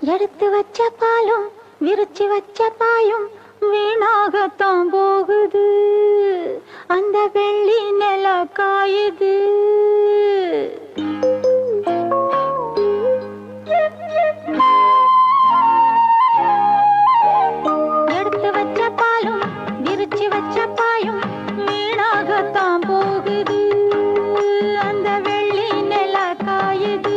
எடுத்து வச்ச பாலும் விரிச்சு வச்ச பாயும் வீணாகத்தான் போகுது. அந்த வெள்ளி நில காயுது. எடுத்து வச்ச பாலும் விரிச்சு வச்ச பாயும் வீணாகத்தான் போகுது. அந்த வெள்ளி நில காயுது.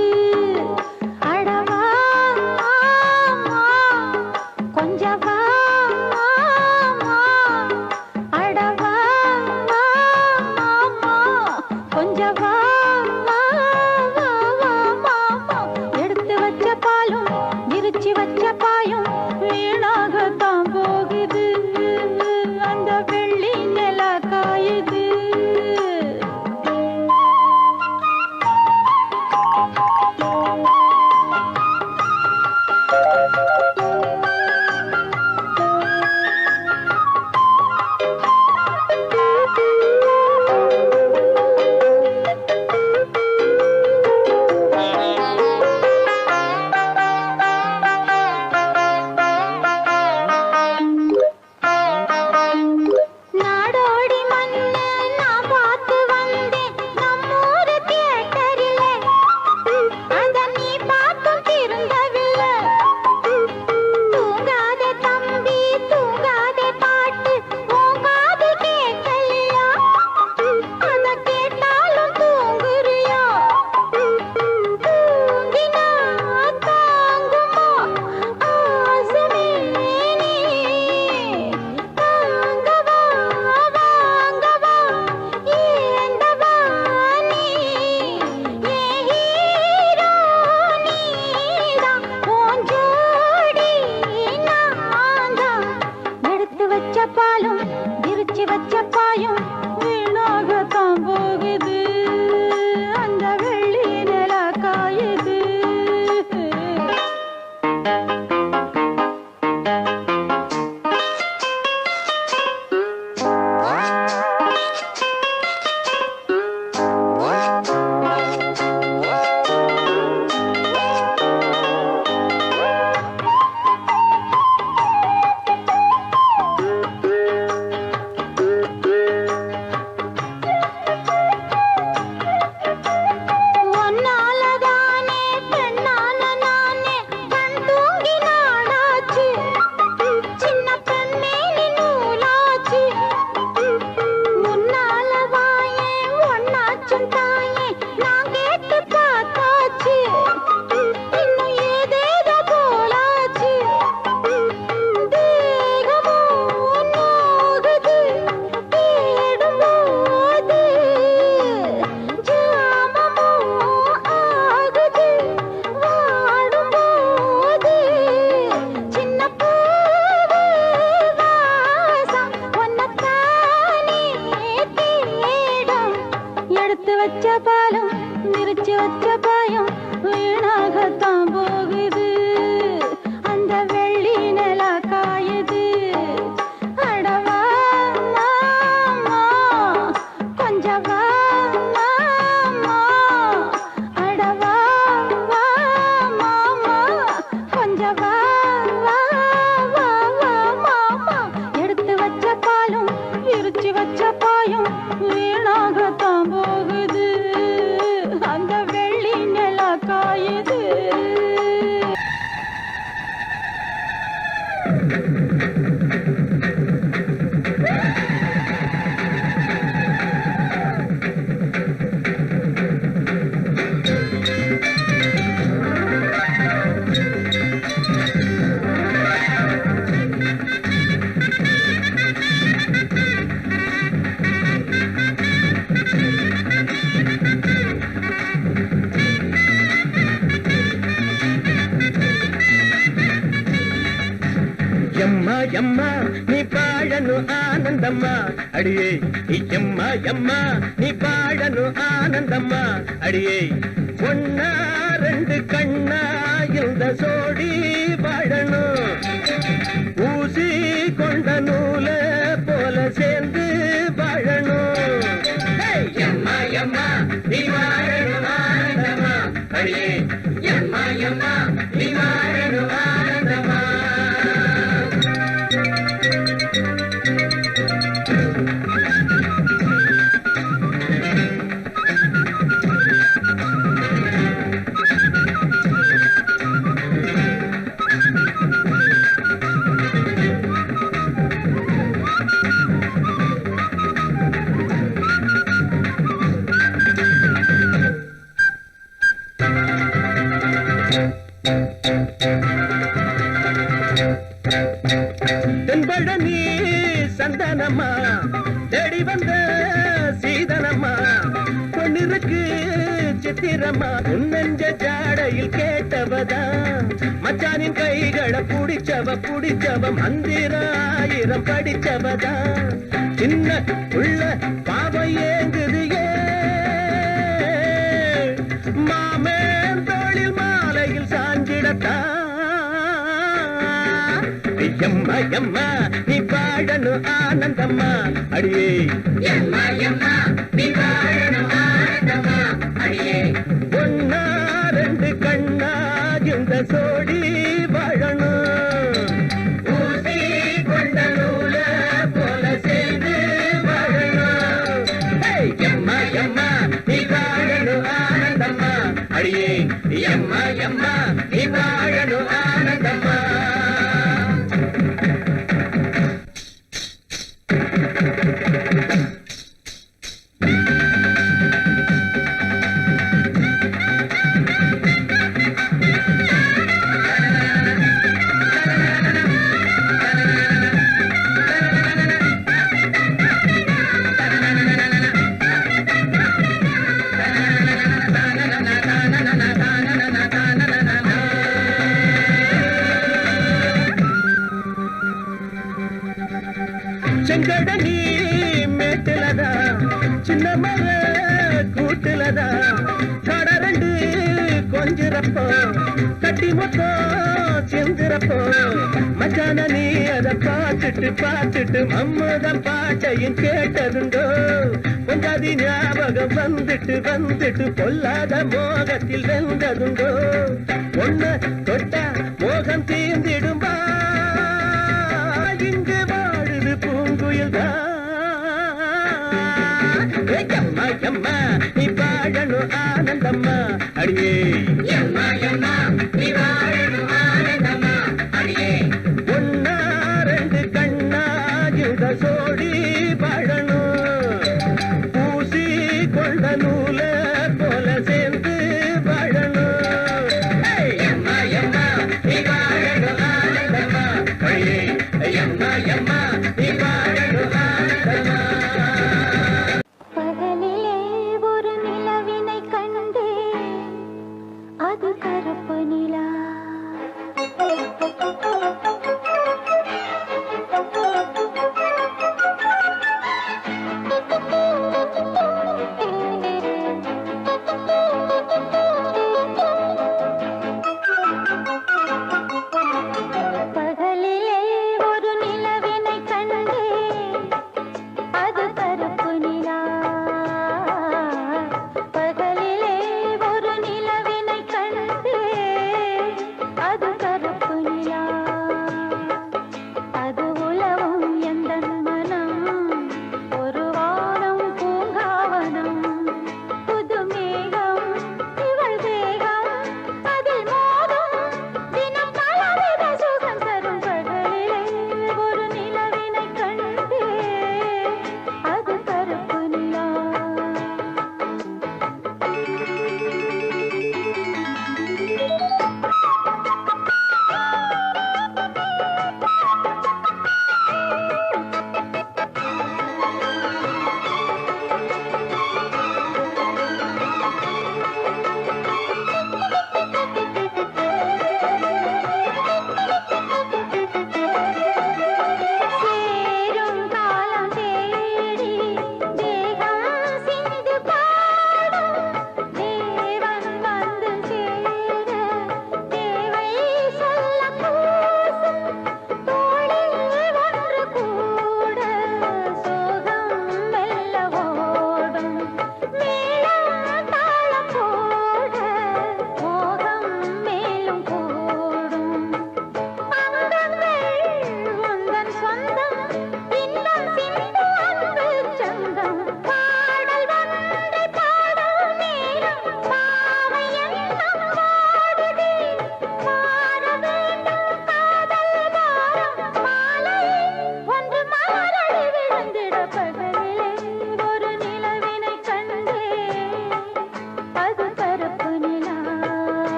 యమ్మా నీ పాడను ఆనందమ్మా అడియే యమ్మా యమ్మా నీ పాడను ఆనందమ్మా అడియే ஒன்னா ரெண்டு கண்ணா இந்த சோடி வாழணும் ஊசி கொண்ட நூல போல சேர்ந்து வாழணும் யம்மா யம்மா நீ வாழணும் ஆனந்தமா அடியே யம்மா யம்மா நீ வாழணும் வந்த சீதனம்மா பொன்னிருக்கு சித்திரம்மா உன்னெஞ்ச ஜாடையில் கேட்டவதான் மச்சானின் கைகளை புடிச்சவ மந்திராயிரம் படிச்சவதான் சின்ன உள்ள பாவம் ஏங்குது மாமேன் தோளில் மாலையில் சாஞ்சிடத்தான் எம்மா எம்மா நீ வாழணும் ஆனந்தம்மா அடியே எம்மா எம்மா நீ வாழணும் ஆனந்தம்மா அடியே ஒன்னா ரெண்டு கண்ணா இந்த சோடி வாழணும் ஊசி கொண்ட நூல போல சேர்ந்து வாழணும் எம்மா எம்மா நீ வாழணும் ஆனந்தம்மா அடியே எம்மா எம்மா நீ வாழணும் ஆனந்தம்மா செங்கடனி மேட்டுலதா சின்ன மர கூட்டுலதா கடரண்டு கொஞ்சிறப்போ கட்டி மொத்தம் செஞ்சிறப்போ மச்சான நீ அதை பார்த்துட்டு மம்மதம் பாட்டையும் கேட்டதுண்டோ பொஞ்சாதி ஞாபகம் வந்துட்டு பொல்லாத மோகத்தில் வெந்ததுண்டோ ஒண்ணு தொட்டா மோகம் தீர்ந்திடும்பா இங்கு வாழுது பூங்குயில் எம்மா எம்மா நீ வாழணும் ஆனந்தம்மா அடியே எம்மா எம்மா நீ வாழணும் ஆனந்தம்மா அடியே ஒன்னா ரெண்டு கண்ணா இந்த சோடி வாழணும் பூசி கொண்ட நூல போல சேர்ந்து வாழணும் எம்மா எம்மா நீ வாழணும் ஆனந்தம்மா அடியே எம்மா எம்மா நீ வாழணும் ஆனந்தம்மா பகலிலே ஒரு நிலவினை கண்டே அது கருப்பு நிலா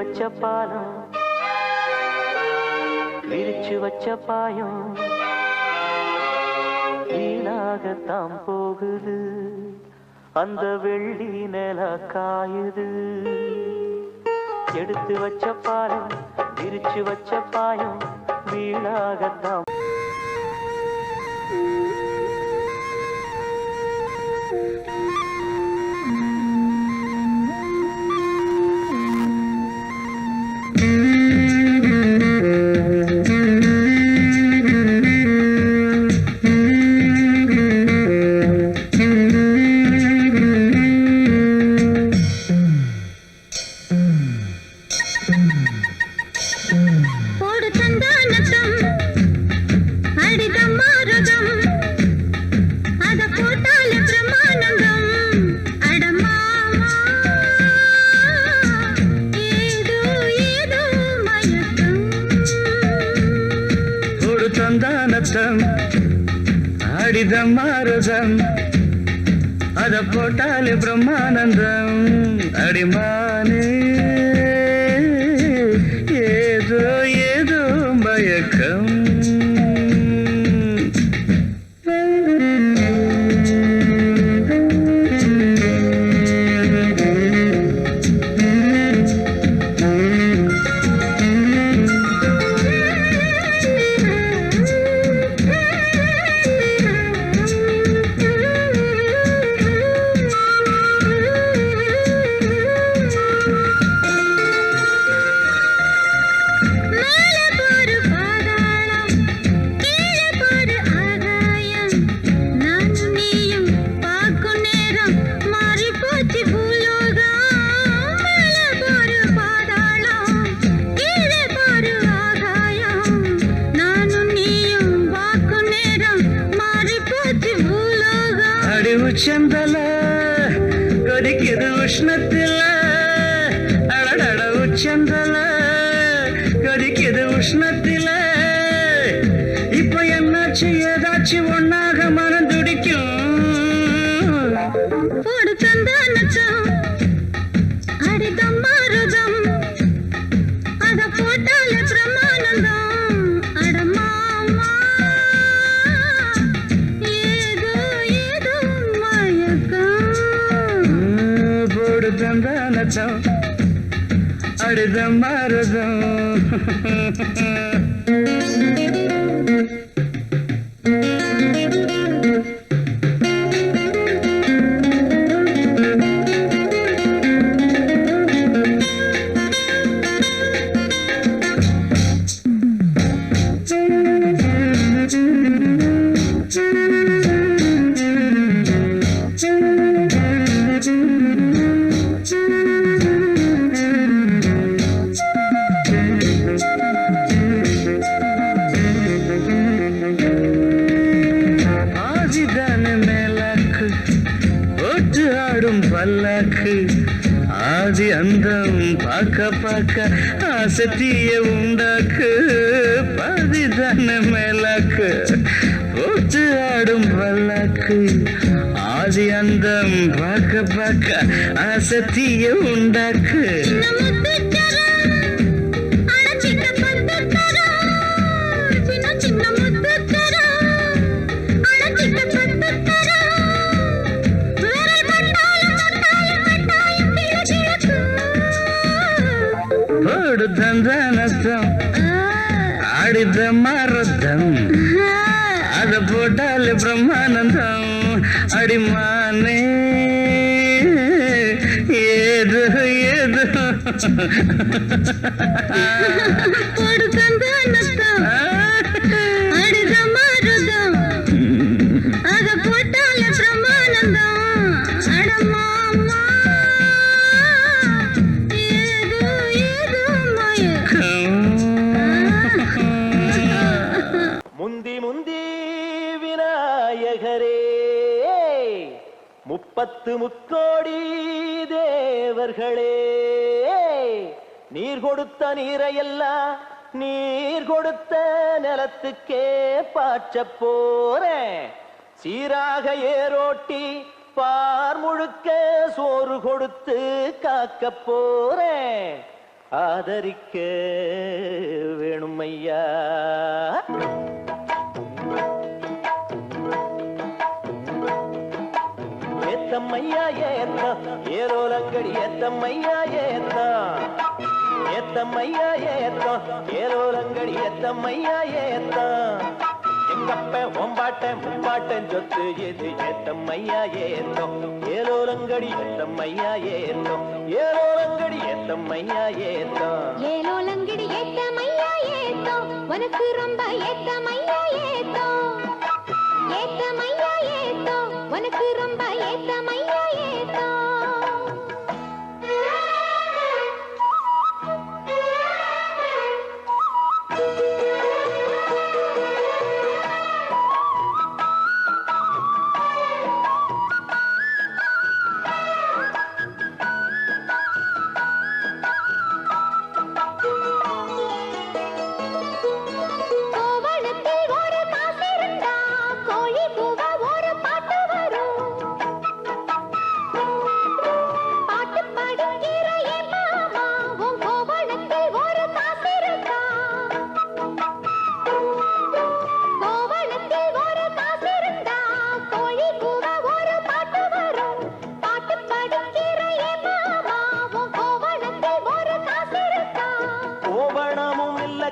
வச்ச பாலம் விரிச்சு வச்ச பாயம் வீணாகத்தான் போகுது அந்த வெள்ளி நில காயுது எடுத்து வச்ச பாலம் விரிச்சு வச்ச பாயம் வீணாகத்தான் அடிதமாரதம் அத போட்டாலே பிரம்மானந்தம் அடிமானே ஏதோ ஏதோ மயக்கம் உச்சந்தல கொதிக்குது உஷ்ணத்தில அடடட உச்சந்தல கொதிக்குது உஷ்ணத்தில இப்ப என்னாச்சு ஏதாச்சும் ஒன்னாக மனம் துடிக்கும் போடு சந்தானத்தம் அடிதமாருதம் அத போட்டாலே பிரமானந்தம் அடமாமா ஏதோ ஏதோ மயக்கம் போடு சந்தானத்தம் அடிதமாருதம் பல்லாக்கு ஆதி அந்தம் பார்க்க பார்க்க ஆசத்திய உண்டாக்கு பதிதான மேலாக்கு ஒத்து ஆடும் பல்லாக்கு ஆதி அந்தம் பார்க்க பார்க்க ஆசத்திய உண்டாக்கு தந்தானத்தம் ஆடித மரத்தம் அத போட்டாலே பிரம்மானந்தம் அடிமானே ஏதோ ஏதோ போடு சந்தானத்தம் அடித மரத்தம் அத போட்டாலே பிரம்மானந்தம் அடமாமா முந்தி முந்தி விநாயகரே முப்பத்து முக்கோடி தேவர்களே நீர் கொடுத்த நீரையெல்லாம் நீர் கொடுத்த நிலத்துக்கே பாய்ச்ச போறேன் சீராக ஏரோட்டி பார் முழுக்க சோறு கொடுத்து காக்க போறேன் ஆதரிக்க வேணும் ஐயா. ஏத்தம்மையா ஏத்தம் ஏரோலங்கடி ஏத்தம்மையா ஏத்தம் ஏத்தம்மையா ஏத்தம் ஏரோலங்கடி ஏத்தம்மையா ஏத்தம் எங்கப்ப ஒம்பாட்டன் முப்பாட்டன் சொத்து எது ஏத்தம்மையா ஏத்தம் ஏரோலங்கடி ஏத்தம்மையா ஏத்தம் ஏரோலங்கடி ஏத்தம்மையா ஏத்தம் ஏலோலங்கடி ஏத்தமையா ஏத்தோ உனக்கு ரொம்ப ஏத்தமையா ஏத்தோ ஏத்தமையா ஏத்தோ உனக்கு ரொம்ப ஏத்தமையா ஏத்தோ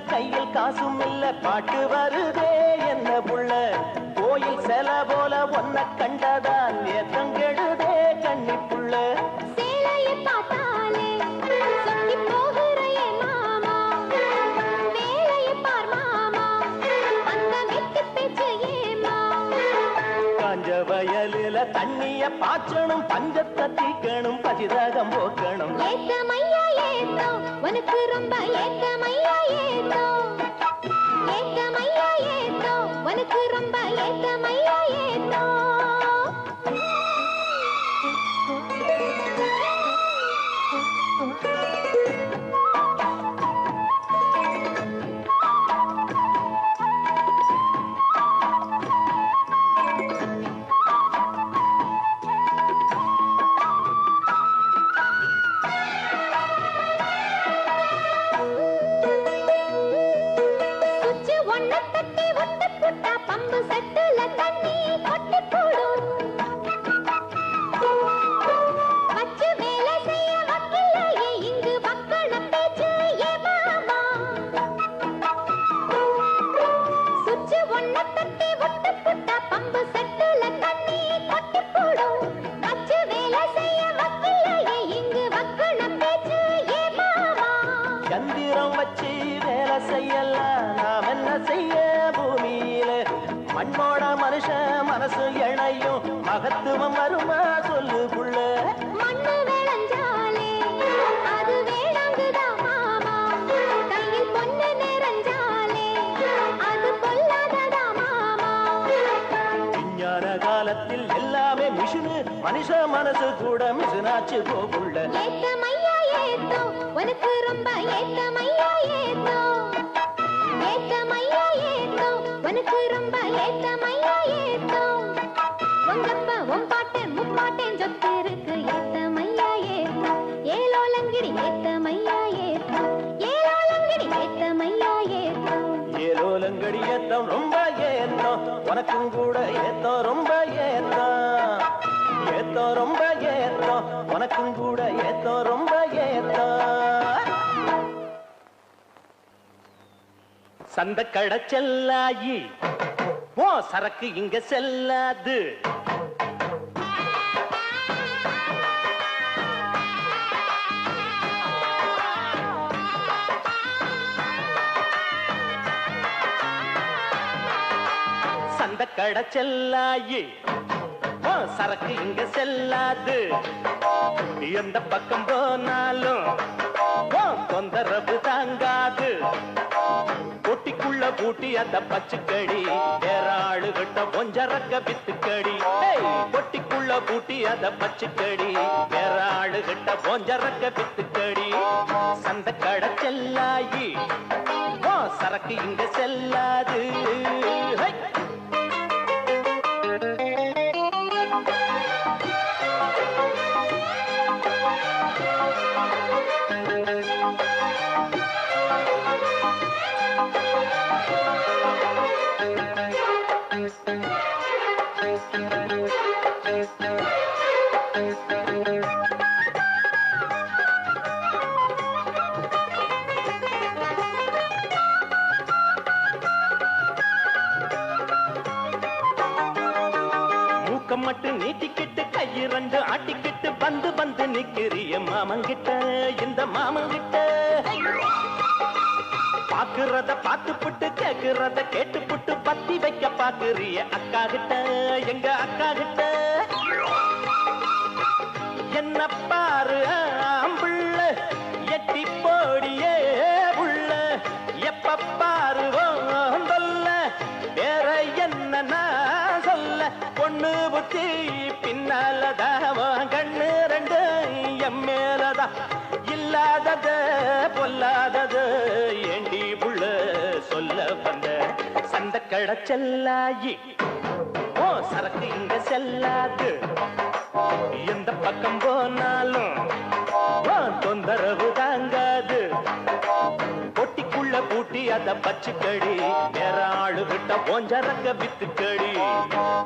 கையில் காசும் இல்ல பாட்டு வருதே என்ன புள்ள கோயில் செல போல ஒன்ன கண்டதான் ஏத்தம் கெடுதே கண்ணி புள்ள சேலையை பார்த்தாலே சொக்கி போகிறையே மாமா வேலையை பார் மாமா அந்த வெட்டி பேச்சு ஏமா காஞ்ச வயலில தண்ணிய பாய்ச்சணும் பஞ்சத்தை தீக்கணும் பசிதாகம் போக்கணும் ஏத்தமையா ஏத்தோ உனக்கு ரொம்ப ஏத்தமையா ஏத்தோ ஏத்தமையா ஏத்தோ உனக்கு ரொம்ப ஏத்தமையா ஏத்தோ பம்பு செட்டுல தண்ணி கொட்டி போடும் வச்சு வேலை செய்ய வக்கில்லையே இங்கு வக்கண பேச்சு ஏமாமா சுச்சு ஒன்ன தட்டி ஒட்டு புட்டா பம்பு செட்டுல தண்ணி கொட்டி போடும் வச்சு வேலை செய்ய வக்கில்லையே இங்கு வக்கண பேச்சு ஏமாமா சந்திரம் வச்சு வேலை செய்யலாம் நாம் என்ன செய்ய பூமியில மண்ணோட மனுஷன் மனசு இணையும் மகத்துவம் வருமா சொல்லு புள்ள மண்ணு விளைஞ்சாலே அது வேளாங்குதான் மாமா கையில் பொண்ணு நிறைஞ்சாலே அது பொல்லாததா மாமா விஞ்ஞான காலத்தில் எல்லாமே மிஷினு மனுஷ மனசு கூட மிஷினாச்சு போகுள்ள ஏத்தமையா ஏத்தோ உனக்கு ரொம்ப ஏத்தமையா ஏத்தோ ஏத்தமையா ஏத்தோ உனக்கு ரொம்ப ஏத்தமையா ஏத்தோ உங்கப்ப உம்பாட்டன் முப்பாட்டன் சொத்து இருக்கு ஏத்தமையா ஏத்தோ ஏலோலங்கிடி ஏத்தமையா ஏத்தோ ஏலோலங்கிடி ஏத்தமையா ஏத்தோ ஏலோலங்கடி ஏத்தம் ரொம்ப ஏத்தம் உனக்கும் கூட ஏத்தம் ரொம்ப ஏத்தம் ஏத்தம் ரொம்ப ஏத்தம் உனக்கும் கூட ஏத்தம் ரொம்ப ஏத்தம் சந்த கடை செல்லாயி ஓ சரக்கு இங்க செல்லாது சந்த கடை செல்லாயி ஓ சரக்கு இங்க செல்லாது எந்த பக்கம் போனாலும் ஓ தொந்தரவு தாங்காது பொட்டிக்குள்ள பூட்டி அந்த பச்சுக்கடி வேற ஆளுகிட்ட கொஞ்சரக்க வித்துக்கடி பொட்டிக்குள்ள பூட்டி அந்த பச்சுக்கடி வேற ஆளுகிட்ட கொஞ்சரக்க வித்துக்கடி சந்த கடை செல்லாயி ஓ சரக்கு இங்க செல்லாது ஹை! மூக்கம் மட்டும் நீட்டிக்கிட்டு கையிரண்டு ஆட்டிக்கிட்டு வந்து வந்து நிக்கிறிய மாமங்கிட்ட இந்த மாமங்கிட்ட பாக்குறத பார்த்துப்புட்டு கேக்குறத கேட்டுப்புட்டு பத்தி வைக்க பாக்குறிய அக்கா கிட்ட எங்க அக்கா கிட்ட என்ன பாரு ஆம்புள்ள எட்டி போடியே உள்ள எப்ப பாருவோம் சொல்ல வேற என்ன நான் சொல்ல பொண்ணு புத்தி பின்னாலதான் கண்ணு ரெண்டு எம் மேலதான் இல்லாதது பொல்லாதது ஏண்டி புள்ள சொல்ல வந்த சந்த கடச்செல்லாயி ஓ சரக்கு இங்க செல்லாது எந்த பக்கம் போனாலும் தொந்தரவு தாங்காது பொட்டிக்குள்ள பூட்டி அத பச்சுக்கடி வேற ஆளு விட்ட போஞ்சரக்க வித்துக்கடி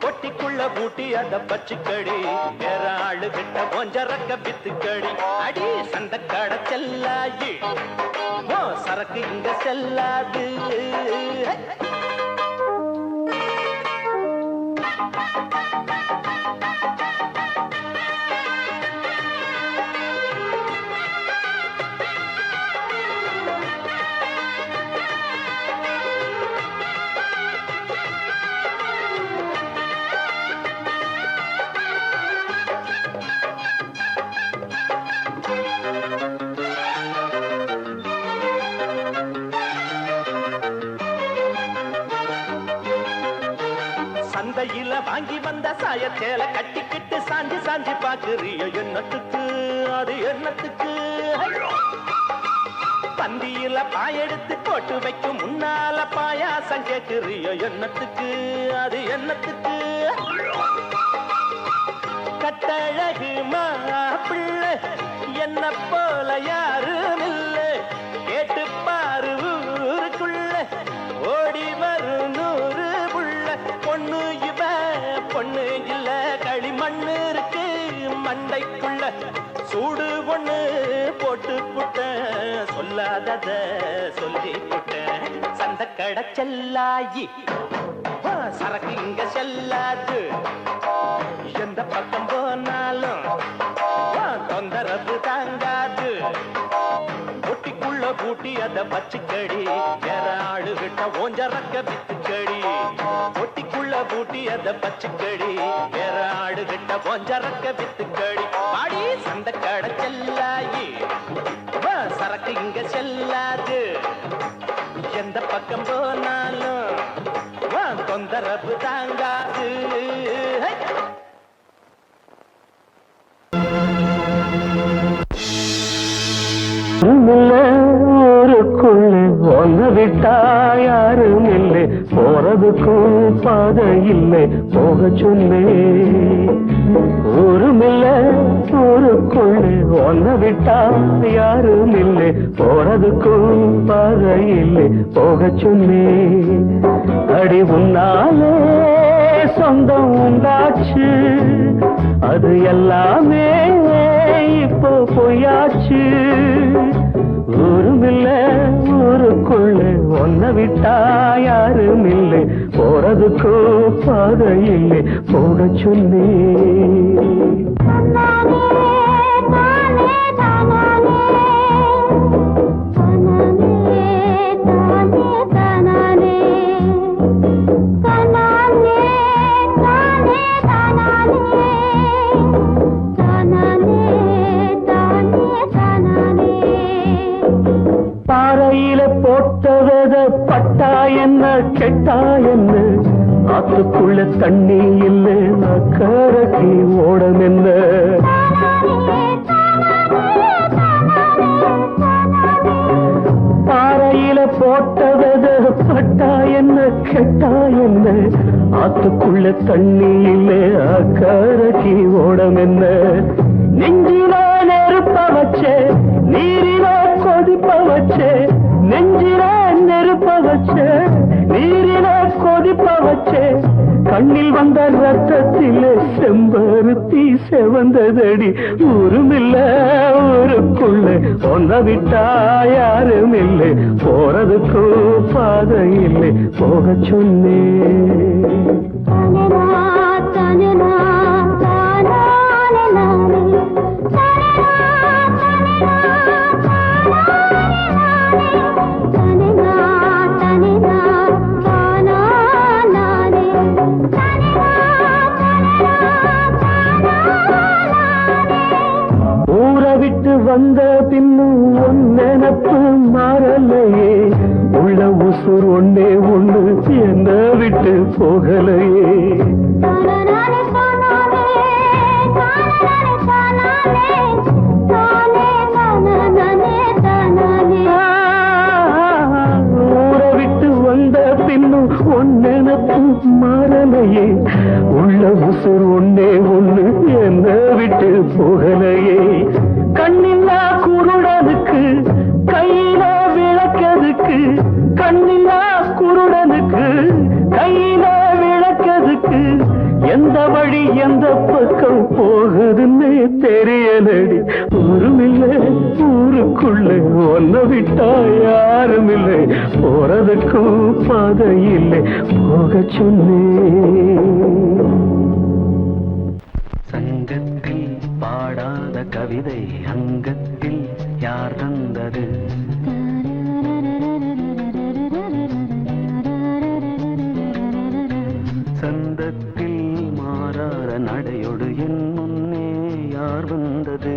பொட்டிக்குள்ள பூட்டி அத பச்சுக்கடி வேற ஆளு விட்ட போஞ்சரக்க வித்துக்கடி அடி சந்த கடை செல்லாயி ஓ சரக்கு இங்க செல்லாது சந்தையில வாங்கி வந்த சாயச்சேல கட்டிக்கிட்டு சாஞ்சி சாஞ்சி பாக்குறியோ எண்ணத்துக்கு அது எண்ணத்துக்கு பந்தியில பாயெடுத்து போட்டு வைக்கும் முன்னால பாயாசம் கேட்கிறியோ எண்ணத்துக்கு அது எண்ணத்துக்கு கட்டழகு மாப்பிள்ளை என்ன போல யாரும் இல்ல கேட்டு பாரு ஊருக்குள்ள ஓடி வரும் 100 புள்ள பொண்ணு இவ பொண்ணு இல்ல களிமண்ணு இருக்கு மண்டைக்குள்ள சூடு ஒண்ணு போட்டு புட்ட சொல்லாதத சொல்லி புட்ட சந்த கடை செல்லாயி சரக்கு இங்க செல்லாது எந்த பக்கம் போனாலும் தொந்தரவு தாங்காது பொட்டிக்குள்ள பூட்டி அத பச்சுக்கடி வேற ஆளு விட்ட ஓஞ்சரக்க வித்துக்கடி பொட்டிக்குள்ள பூட்டி அத பச்சுக்கடி வேற ஆளு விட்ட ஓஞ்சரக்க வித்துக்கடி பாடி சந்த கடை செல்லாயி சரக்கு இங்க செல்லாது எந்த பக்கம் போனாலும் தொந்தரவு தாங்காது ஊருக்குள்ளே ஒன்று விட்டா யாரும் இல்லை போறதுக்கும் பாதை இல்லை போக சொன்னே ஊருமில்ல ஊருக்குள்ளே ஒன்று விட்டா யாரும் இல்லை போறதுக்கும் பாதை இல்லை போக சொன்னே அடி உன்னாலே சொந்தம் உண்டாச்சு அது எல்லாமே இப்போ பொய்யாச்சு ஊருமில்ல ஊருக்குள்ள ஒன்ன விட்டா யாரும் இல்லை போறதுக்கோ பாதை இல்லை போக சொன்னே பாறையில போட்டவத பட்டா என்ன கெட்டா என்ன ஆத்துக்குள்ள தண்ணி இல்லை கரக்கி ஓடம் என்ன பாறையில போட்டவத பட்டா என்ன கெட்டா என்ன ஆத்துக்குள்ள தண்ணி இல்லை கரக்கி ஓடம் என்ன நெஞ்சில நெருப்ப வச்சே நீரில கொதிப்ப வச்சே நெஞ்சில நெருப்ப வச்சே நீரில கொதி போச்சே கண்ணில் வந்த ரத்தத்திலே செம்பருத்தி செவந்ததடி ஊருமில்ல ஊருக்குள்ள ஒன்ன விட்டா யாரும் இல்லை போறதுக்கும் பாதை இல்லை போக சொன்னே வந்த பின்னும் உன் நினப்பு மாறலையே உள்ள உசுர் ஒன்னே ஒண்ணு என்ன விட்டு போகலையே ஊரை விட்டு வந்த பின்னும் உன் நினப்பு மாறலையே உள்ள உசுர் ஒன்னே ஒண்ணு என்ன விட்டு போகலையே கண்ணில்லா குருடனுக்கு கையில விளக்கதுக்கு கண்ணில்லா குருடனுக்கு கையில விளக்கதுக்கு எந்த வழி எந்த பக்கம் போகுதுன்னு தெரியலடி ஊருமில்லை ஊருக்குள்ள ஒன்ன விட்டா யாரும் இல்லை போறதுக்கும் பாதை இல்லை போக சொன்னேன் சங்கத்தில் பாடாத கவிதை அங்கத்தில் யார் தந்தது சந்தத்தில் மாறாத நடையோடு என் முன்னே யார் வந்தது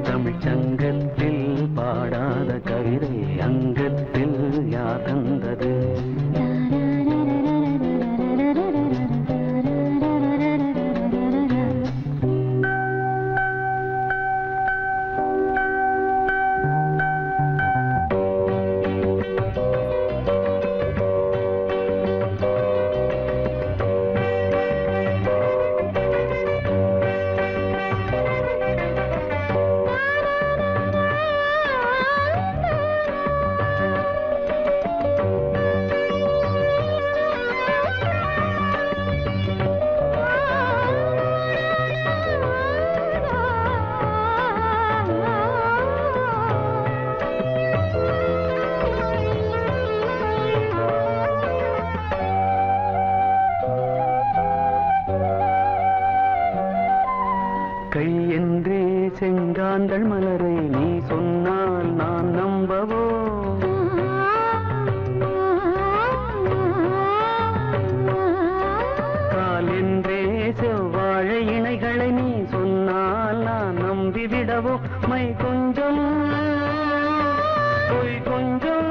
தமிழ் சங்கத்தில் பாடாத கவிதை அங்கத்தில் யார் தந்தது கையென்றே செங்காந்தள் மலரை நீ சொன்னால் நான் நம்பவோ கால் என்றே செவ்வாழை இணைகளை நீ சொன்னால் நான் நம்பிவிடவோ மை கொஞ்சம் பொய் கொஞ்சம்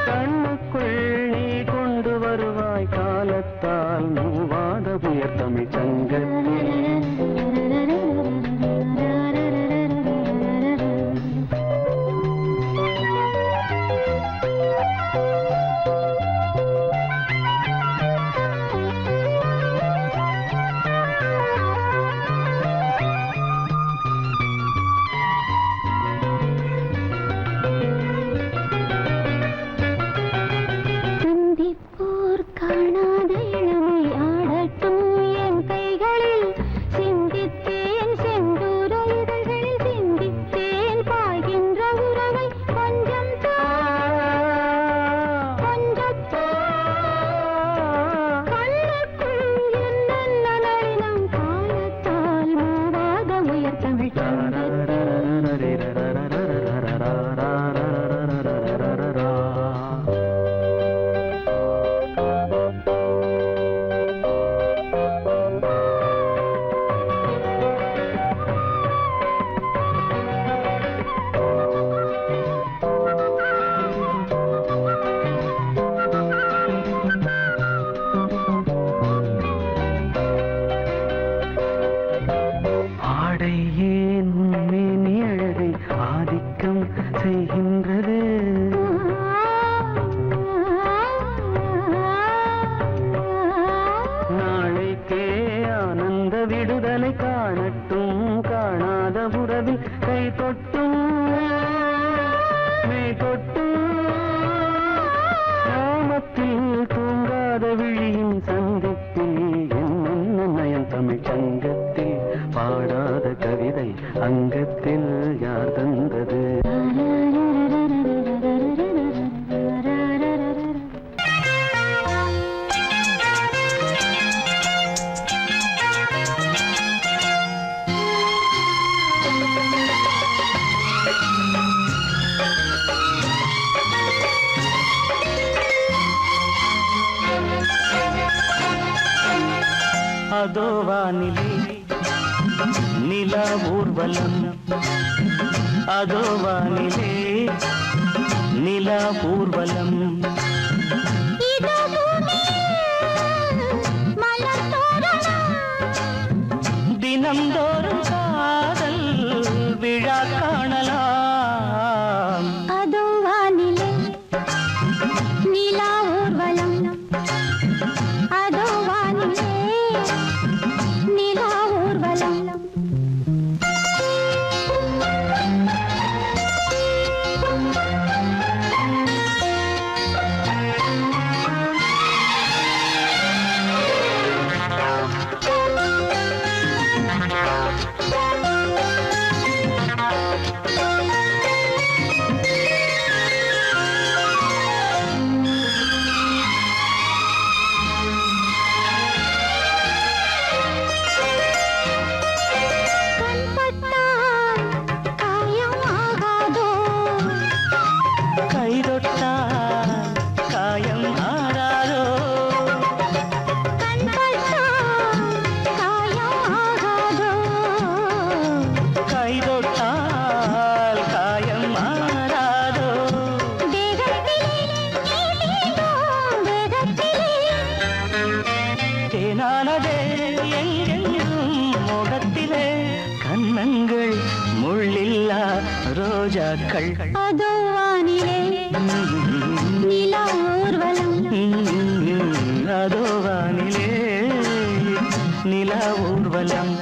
கண்ணுக்குள் நீ கொண்டு வருவாய் காலத்தால் மூவாத புயர் தமிழ் சங்கத்தில் காணட்டும் காணாத உறவில் கை தொட்டும் அதோ வானிலே நிலா ஊர்வலம், அதோ வானிலே நிலா ஊர்வலம். இதோ பூமியில் மலர் தோரணம், தினம்தோறும் காதல் விழா காணலாம். அதோ வானிலே நிலா ஊர்வலம், அதோ வானிலே நிலா ஊர்வலம். கண்பட்டால் காயம் ஆகாதோ, கைதொட்டால் காயம் ஆறாதோ, கண்பட்டால் காயம் ஆகாதோ, கைதொட்டால் காயம் ஆறாதோ. தேகத்திலே நீதேனும் வேகத்திலே, தேனானதே எங்கெங்கும் முகத்திலே, கன்னங்கள் முள்ளில்லா ரோஜாக்கள். அதோ வானிலே நிலா ஊர்வலம், அதோ வானிலே நிலா ஊர்வலம்.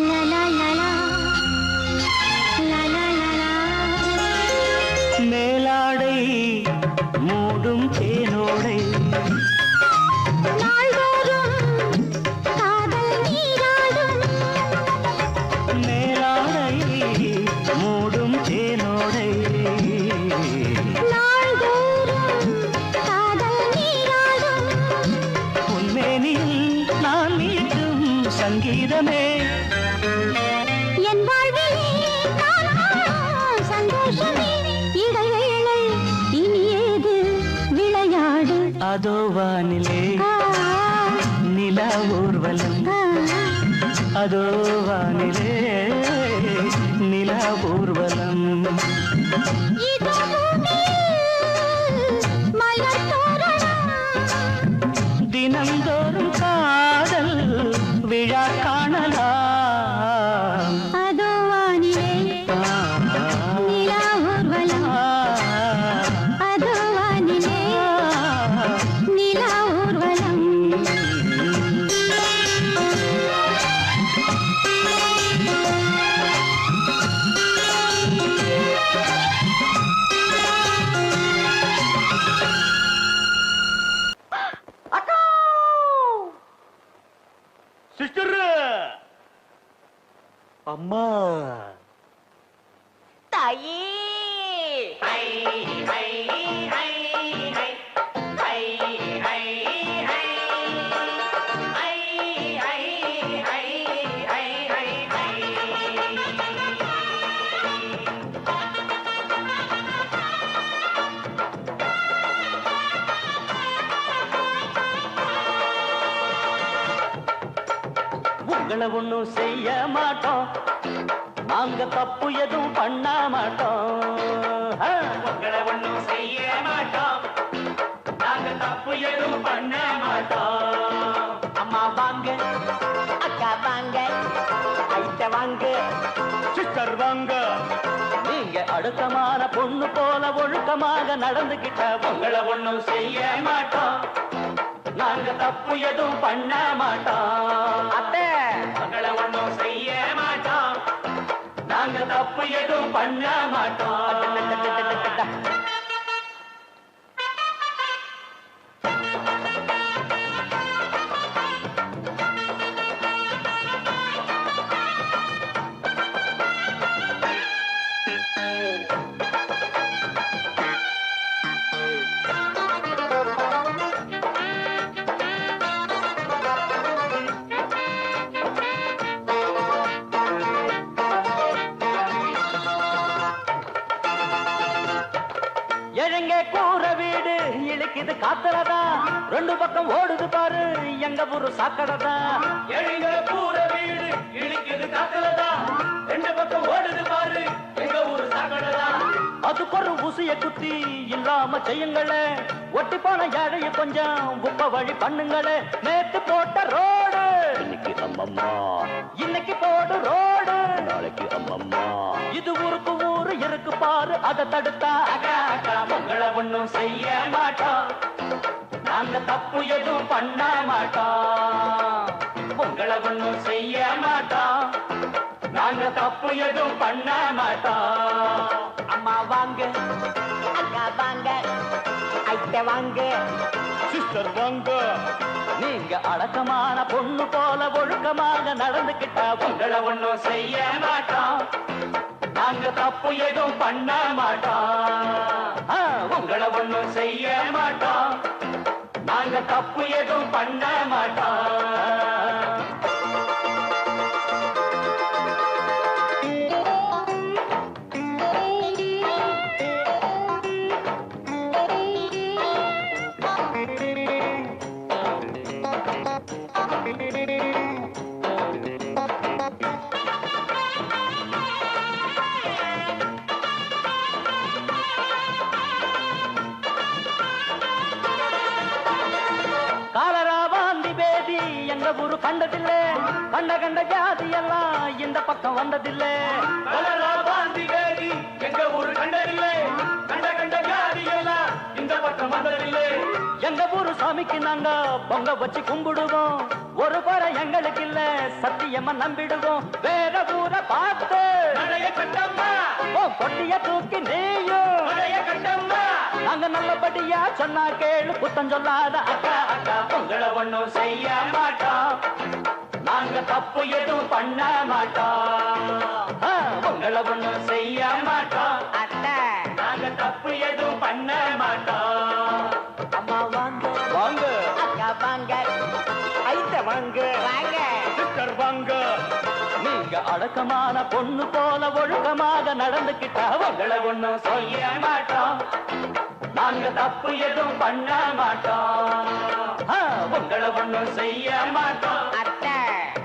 லலா லலா லலா லலா. மேலாடை மூடும் தேனோடை, நாள்தோறும் காதல் நீராடும், மேலாடை மூடும் தேனோடை, நாள்தோறும் காதல் நீராடும். உன்மேனில் நான் மீட்டும் சங்கீதமே, என் வாழ்விலே நான் காணும் சந்தோஷமே, இடைவேளை இனி ஏது விளையாடு. அதோ வானிலே ஆ, நிலா ஊர்வலம், ஆ, அதோ வானிலே நிலா ஊர்வலம். இதோ பூமியில் மலர் தோரணம், தினம்தோறும் காதல் விழா காணலாம். அதோ வானிலே நிலா ஊர்வலம், அதோ வானிலே நிலா ஊர்வலம். சிஸ்டர் அம்மா தாயே உங்களை ஒண்ணும் செய்ய மாட்டோம், நாங்க தப்பு எதுவும் பண்ண மாட்டோம். உங்களை ஒண்ணும் செய்ய மாட்டோம், நாங்க தப்பு எதுவும் பண்ண மாட்டோம். அம்மா வாங்க, அக்கா வாங்க ஐட்ட வாங்க, சிஸ்டர் வாங்க. நீங்க அடுக்கமான பொண்ணு போல ஒழுக்கமாக நடந்துகிட்ட உங்களை ஒண்ணும் செய்ய மாட்டோம், நாங்க தப்பு எதுவும் பண்ண மாட்டோம். அத்தை உங்களை ஒண்ணும் செய்ய மாட்டோம், நாங்க தப்பு எதுவும் பண்ண மாட்டோம். எங்க கூற வீடு இழுக்குது காத்துலதான், ரெண்டு பக்கம் ஓடுது பாரு எங்க ஊரு சாக்கடைதான். எங்க கூற வீடு இழுக்குது காத்துலதான், ரெண்டு பக்கம் ஓடுது பாரு எங்க ஊரு சாக்கடைதான். அதுக்கு ஒரு ஊசிய குத்தி இல்லாம செய்யுங்களே, ஒட்டி போன ஏழைய கொஞ்சம் உப்ப வழி பண்ணுங்களே. நேத்து போட்ட ரோடு இன்னைக்கு அம்மம்மா, இன்னைக்கு போடு ரோடு நாளைக்கு அம்மம்மா. இது ஊருக்கு ஊரு இருக்கு பாரு, அதை தடுத்தா அக்கா அக்கா உங்களை ஒண்ணும் செய்ய மாட்டோம், நாங்க தப்பு எதுவும் பண்ண மாட்டோம். உங்களை ஒண்ணும் செய்ய மாட்டோம், நாங்க தப்பு எதுவும் பண்ண மாட்டோம். அம்மா வாங்க, அக்கா வாங்க, ஐட்ட வாங்க, சிஸ்டர் வாங்க. நீங்க அடக்கமான பொண்ணு போல ஒழுக்கமாக நடந்துகிட்டா உங்களை ஒண்ணும் செய்ய மாட்டோம், நாங்க தப்பு எதுவும் பண்ண மாட்டோம். உங்களை ஒண்ணும் செய்ய மாட்டோம், நாங்க தப்பு எதுவும் பண்ண மாட்டோம். ஊரு கண்டதில்லை, கண்ட கண்ட ஜாதி எல்லாம் இந்த பக்கம் வந்ததில்லை. எங்க ஊரு கண்டதில்லை, கண்ட கண்ட ஜாதி எல்லாம் இந்த பக்கம் வந்ததில்லை. எங்க ஊரு சாமிக்கு நாங்க பொங்க வச்சு கும்பிடுவோம், ஒரு குறை எங்களுக்கு இல்ல சத்தியமா நம்பிடுவோம். வேற ஊரை பார்த்து நடைய கட்டம்மா, பொட்டிய தூக்கி நீயும் நடைய கட்டம்மா. நாங்க நல்லபடியா சொன்னா கேளு, குத்தம் சொல்லாத அக்கா அக்கா உங்களை ஒண்ணும் செய்ய மாட்டோம், நாங்க தப்பு எதுவும் பண்ண மாட்டோம். உங்களை ஒண்ணும் செய்ய மாட்டோம், அத்தை நாங்க தப்பு எதுவும் பண்ண மாட்டோம். அம்மா வாங்க, வாங்க, அக்கா வாங்க, ஐட்ட வாங்க, வாங்க, சிஸ்டர் வாங்க. நீங்க அடக்கமான பொண்ணு போல ஒழுக்கமாக நடந்துகிட்டா உங்களை ஒண்ணும் செய்ய மாட்டோம், நாங்க தப்பு எதுவும் பண்ண மாட்டோம். உங்களை ஒண்ணும் செய்ய மாட்டோம், அத்தை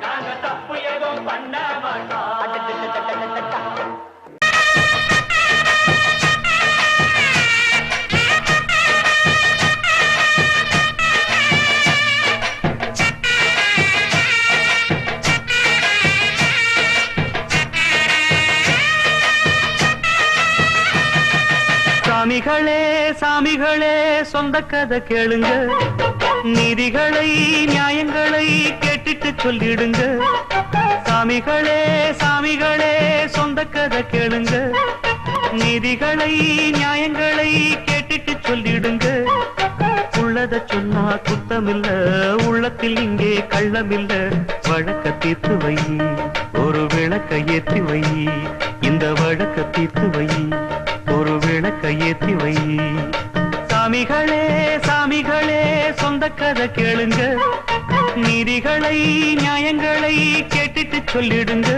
நாங்க தப்பு எதுவும் பண்ண மாட்டோம். சாமிகளே சாமிகளே சொந்த கதை கேளுங்க, நீதிகளை நியாயங்களை கேட்டுட்டு சொல்லிடுங்க. சாமிகளே சாமிகளே சொந்த கதை கேளுங்க, நீதிகளை நியாயங்களை கேட்டுட்டு சொல்லிடுங்க. உள்ளத சொன்னா குத்தமில்ல, உள்ளத்தில் இங்கே கள்ளமில்ல. வழக்க தீர்த்து வை, ஒரு விளக்க ஏற்றி வை, இந்த வழக்க தீர்த்து வை, ஒரு விளக்க ஏற்றி வை. சாமிகளே சாமிகளே சொந்த கதை கேளுங்க, நீதிகளை நியாயங்களை கேட்டுட்டு சொல்லிடுங்க.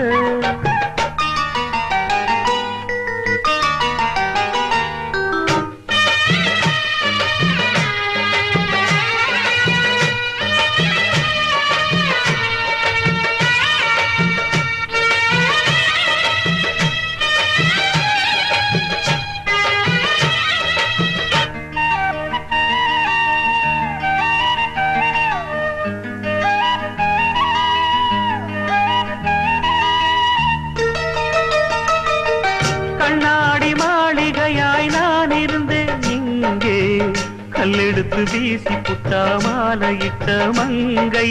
கல்லெடுத்து வீசி புட்டா மாலையிட்ட மங்கை,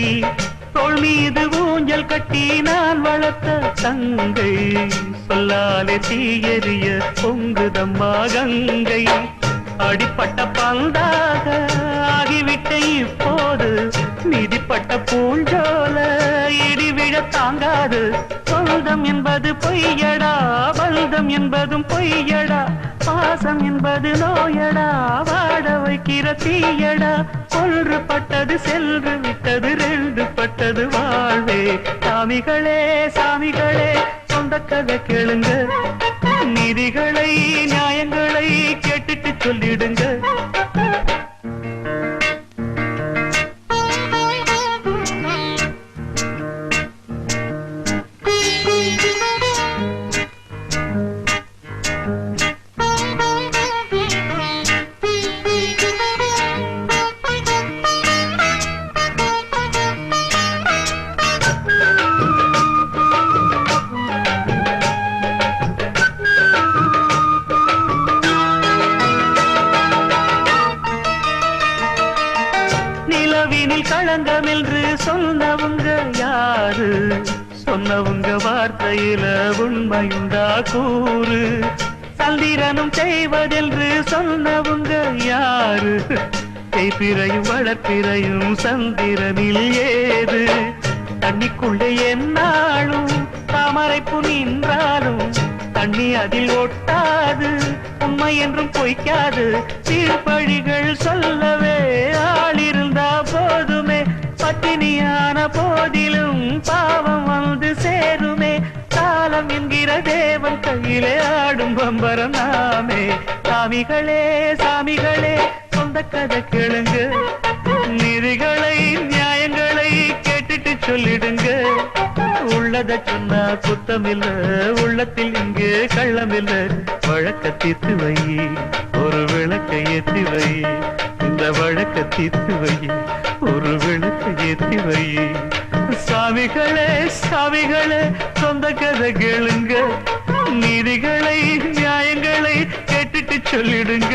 தோள் மீது ஊஞ்சல் கட்டி நான் வளர்த்த தங்கை, சொல்லாலே தீயறிய பொங்குதம்மா கங்கை. அடிப்பட்ட பந்தாக ஆகிவிட்ட இப்போது, மிதிப்பட்ட பூஞ்சோல இடிவிழ தாங்காது. சொந்தம் என்பது பொய்யடா, பந்தம் என்பதும் பொய்யடா, பாசம் என்பது நோயடா, வாட வைக்கிற தீயடா. கொன்று பட்டது சென்று விட்டது, ரெண்டு பட்டது வாழ்வே. சாமிகளே சாமிகளே சொந்த கதை கேளுங்க, நீதிகளை நியாயங்களை கேட்டுட்டு சொல்லிடுங்க. களங்கம் என்று சொன்னவங்க யாரு? சொன்னவங்க வார்த்தையில உண்மையுண்டா கூறு? சந்திரனும் செய்வதென்று சொன்னவங்க யாரு? தேய்பிறையும் வளர்ப்பிறையும் சந்திரனில் ஏது? தண்ணிக்குள்ளே என்னாலும் தாமரைப்பு நின்றாலும் தண்ணி அதில் ஒட்டாது, உண்மை என்றும் பொய்க்காது. சீர்பழிகள் சொல்லவே ஆளிருந்தா போதுமே, பட்டினியான போதிலும் பாவம் வந்து சேருமே. காலம் என்கிற தேவன் கையிலே ஆடும் பம்பரம் நாமே. சாமிகளே சாமிகளே சொந்த கதை கேளுங்க, நீதிகளை நியாயங்களை கேட்டுட்டு சொல்லிடுங்க. உள்ளத சொன்னா குத்தமில்ல, உள்ளத்தில் இங்கே கள்ளமில்ல. வழக்க தீர்த்து வை, ஒரு விளக்கை ஏற்றி வை. இந்த வழக்க தீர்த்து வை, ஒரு விளக்கை ஏற்றி வை. சாமிகளே சாமிகளே சொந்த கதை கேளுங்க, நீதிகளை நியாயங்களை கேட்டுட்டு சொல்லிடுங்க.